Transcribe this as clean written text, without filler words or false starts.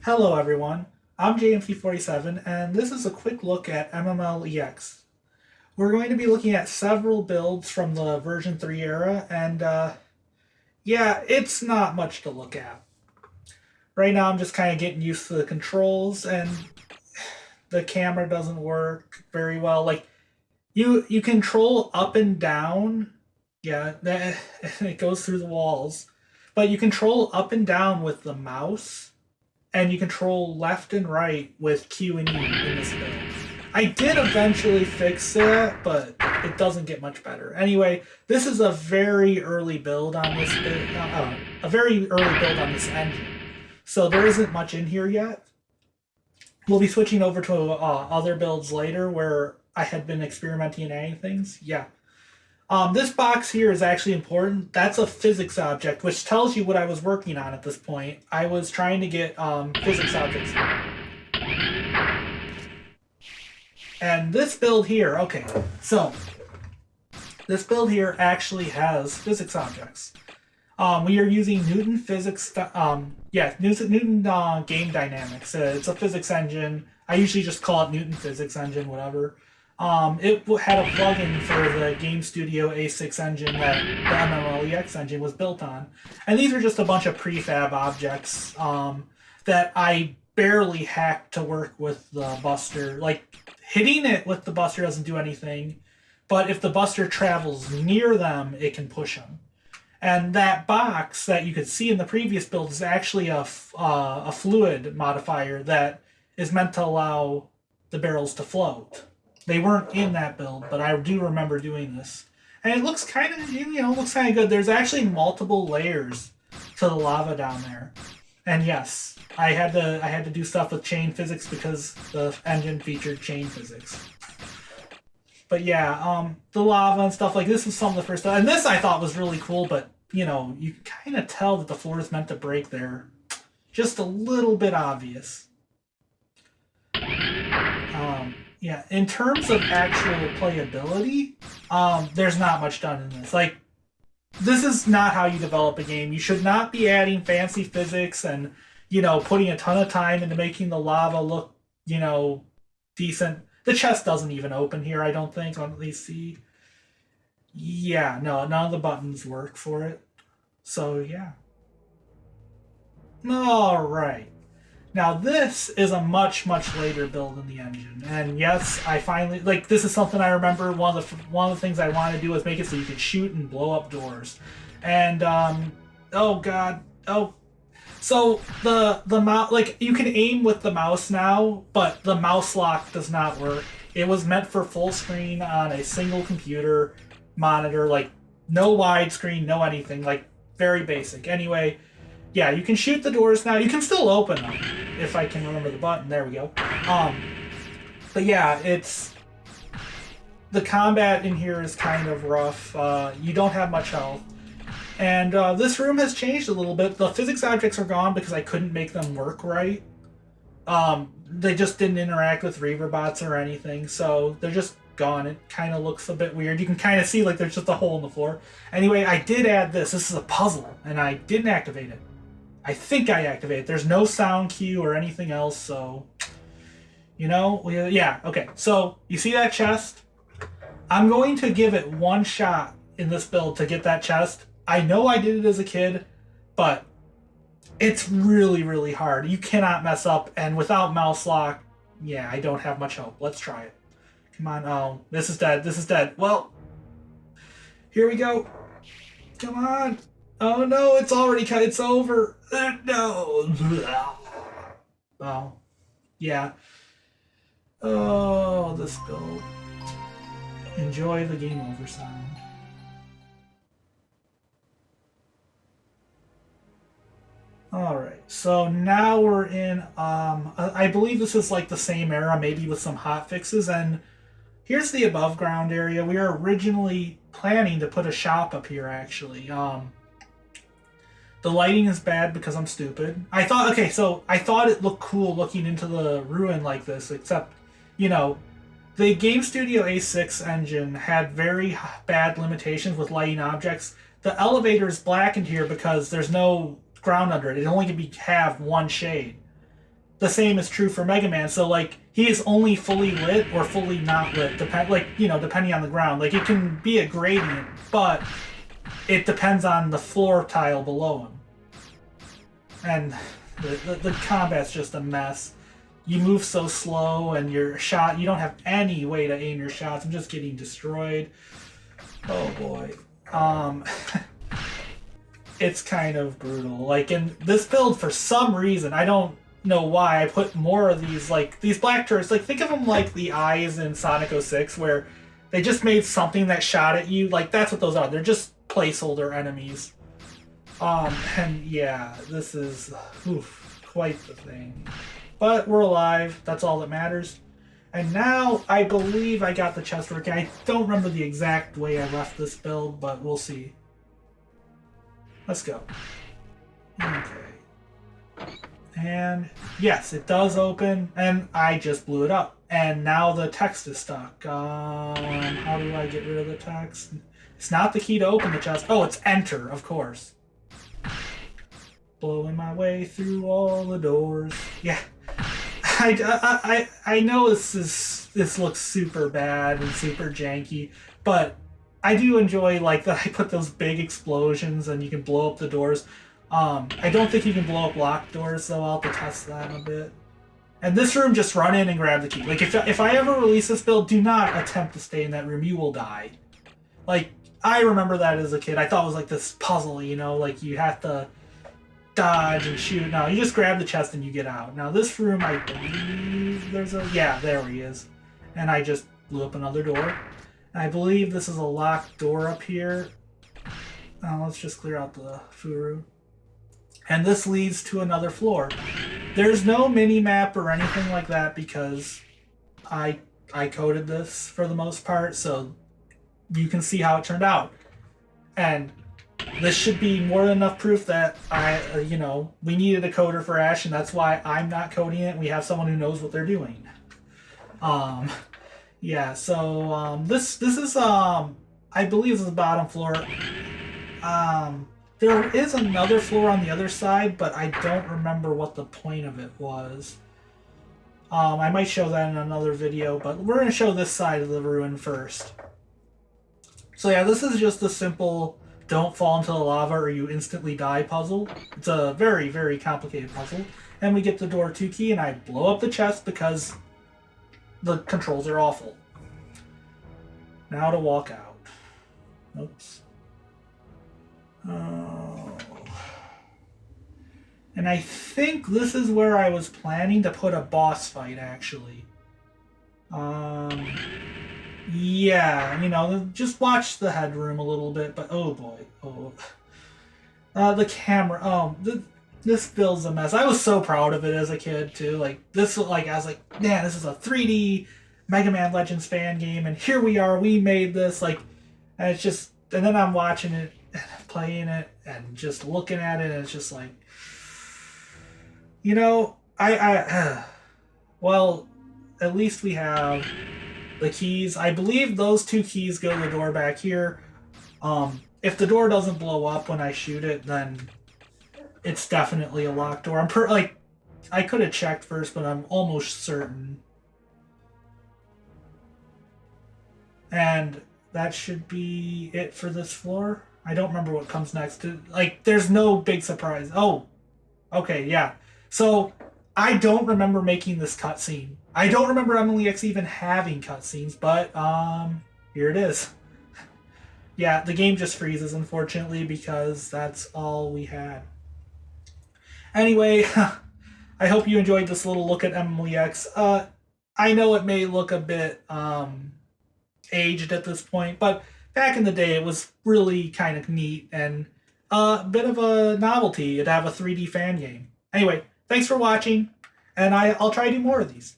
Hello everyone, I'm JMT47 and this is a quick look at MMLEx. We're going to be looking at several builds from the version 3 era and yeah, it's not much to look at. Right now I'm just kind of getting used to the controls and the camera doesn't work very well. Like you control up and down, yeah, it goes through the walls, but you control up and down with the mouse and you control left and right with Q and E in this build. I did eventually fix that, but it doesn't get much better. Anyway, this is a very early build on this engine, so there isn't much in here yet. We'll be switching over to other builds later where I had been experimenting and adding things. Yeah. This box here is actually important. That's a physics object, which tells you what I was working on at this point. I was trying to get physics objects here. And this build here, okay, so this build here actually has physics objects. We are using Newton physics, Newton game dynamics. It's a physics engine. I usually just call it Newton physics engine, whatever. It had a plugin for the Game Studio A6 engine that the MMLEx engine was built on. And these are just a bunch of prefab objects that I barely hacked to work with the Buster. Like, hitting it with the Buster doesn't do anything, but if the Buster travels near them, it can push them. And that box that you could see in the previous build is actually a fluid modifier that is meant to allow the barrels to float. They weren't in that build, but I do remember doing this. And it looks kind of, looks kind of good. There's actually multiple layers to the lava down there. And yes, I had to do stuff with chain physics because the engine featured chain physics. But yeah, the lava and stuff like this is some of the first stuff. And this I thought was really cool, but you can kind of tell that the floor is meant to break there. Just a little bit obvious. Yeah, in terms of actual playability, there's not much done in this. Like, this is not how you develop a game. You should not be adding fancy physics and, putting a ton of time into making the lava look, decent. The chest doesn't even open here, I don't think. Let me see. Yeah, no, none of the buttons work for it. So, yeah. All right. Now this is a much later build in the engine, and yes, I finally this is something I remember. One of the things I wanted to do was make it so you could shoot and blow up doors, and oh god, so the mouse, you can aim with the mouse now, but the mouse lock does not work. It was meant for full screen on a single computer monitor, no widescreen, no anything, very basic. Anyway. Yeah, you can shoot the doors now. You can still open them, if I can remember the button. There we go. But yeah, the combat in here is kind of rough. You don't have much health. And this room has changed a little bit. The physics objects are gone because I couldn't make them work right. They just didn't interact with Reaver bots or anything, so they're just gone. It kind of looks a bit weird. You can kind of see there's just a hole in the floor. Anyway, I did add this. This is a puzzle, and I didn't activate it. I think I activated it. There's no sound cue or anything else, so... yeah, okay. So, you see that chest? I'm going to give it one shot in this build to get that chest. I know I did it as a kid, but it's really hard. You cannot mess up, and without mouse lock, yeah, I don't have much hope. Let's try it. Come on. Oh, this is dead. This is dead. Well, here we go. Come on. Oh no, it's already cut. It's over. No. Oh, yeah. Oh, this build. Enjoy the game over sound. Alright, so now we're in, I believe this is the same era, maybe with some hot fixes, and here's the above ground area. We were originally planning to put a shop up here, actually. The lighting is bad because I'm stupid. I thought it looked cool looking into the ruin like this, except, the Game Studio A6 engine had very bad limitations with lighting objects. The elevator is blackened here because there's no ground under it. It only can have one shade. the same is true for Mega Man. So like he is only fully lit or fully not lit, depending on the ground. Like it can be a gradient, but it depends on the floor tile below him. And the combat's just a mess. You move so slow, and your shot, you don't have any way to aim your shots. I'm just getting destroyed. Oh boy. It's kind of brutal. Like in this build, for some reason, I don't know why, I put more of these, like, these black turrets. Like, think of them like the eyes in Sonic 06, where they just made something that shot at you. Like, that's what those are. They're just placeholder enemies. And yeah, this is quite the thing. But we're alive. That's all that matters. And now, I believe I got the chest working. I don't remember the exact way I left this build, but we'll see. Let's go. Okay. And yes, it does open, and I just blew it up. And now the text is stuck. How do I get rid of the text? It's not the key to open the chest. Oh, it's enter, of course. Blowing my way through all the doors. Yeah. I know this looks super bad and super janky, but I do enjoy, like, that I put those big explosions and you can blow up the doors. I don't think you can blow up locked doors, so I'll have to test that a bit. And this room, just run in and grab the key. Like, if I ever release this build, do not attempt to stay in that room. You will die. Like, I remember that as a kid. I thought it was like this puzzle, you know? Like, you have to dodge and shoot. No, you just grab the chest and you get out. Now, this room, I believe there's a... Yeah, there he is. And I just blew up another door. And I believe this is a locked door up here. Let's just clear out the furu. And this leads to another floor. There's no mini-map or anything like that because I coded this for the most part, so you can see how it turned out. And this should be more than enough proof that we needed a coder for Ash, and that's why I'm not coding it. We have someone who knows what they're doing. Yeah, so this is I believe this is the bottom floor. There is another floor on the other side, but I don't remember what the point of it was. I might show that in another video, but we're going to show this side of the ruin first. So yeah, this is just a simple don't fall into the lava or you instantly die puzzle. It's a very, very complicated puzzle. And we get the door 2 key, and I blow up the chest because the controls are awful. Now to walk out. Oops. Oh. And I think this is where I was planning to put a boss fight, actually. Yeah, you know, just watch the headroom a little bit, but oh boy. Oh. The camera, this build's a mess. I was so proud of it as a kid, too. Like, this, like, I was like, man, this is a 3D Mega Man Legends fan game, and here we are, we made this, like, and it's just, and then I'm watching it, and playing it, and just looking at it, and it's just like, you know, well, at least we have the keys. I believe those 2 keys go to the door back here. If the door doesn't blow up when I shoot it, then it's definitely a locked door. I could have checked first, but I'm almost certain. And that should be it for this floor. I don't remember what comes next. Like, there's no big surprise. Oh, okay, yeah. So, I don't remember making this cutscene. I don't remember MMLEx even having cutscenes, but, here it is. Yeah, the game just freezes, unfortunately, because that's all we had. Anyway, I hope you enjoyed this little look at MMLEx. I know it may look a bit, aged at this point, but back in the day it was really kind of neat and a bit of a novelty to have a 3D fan game. Anyway, thanks for watching, and I'll try to do more of these.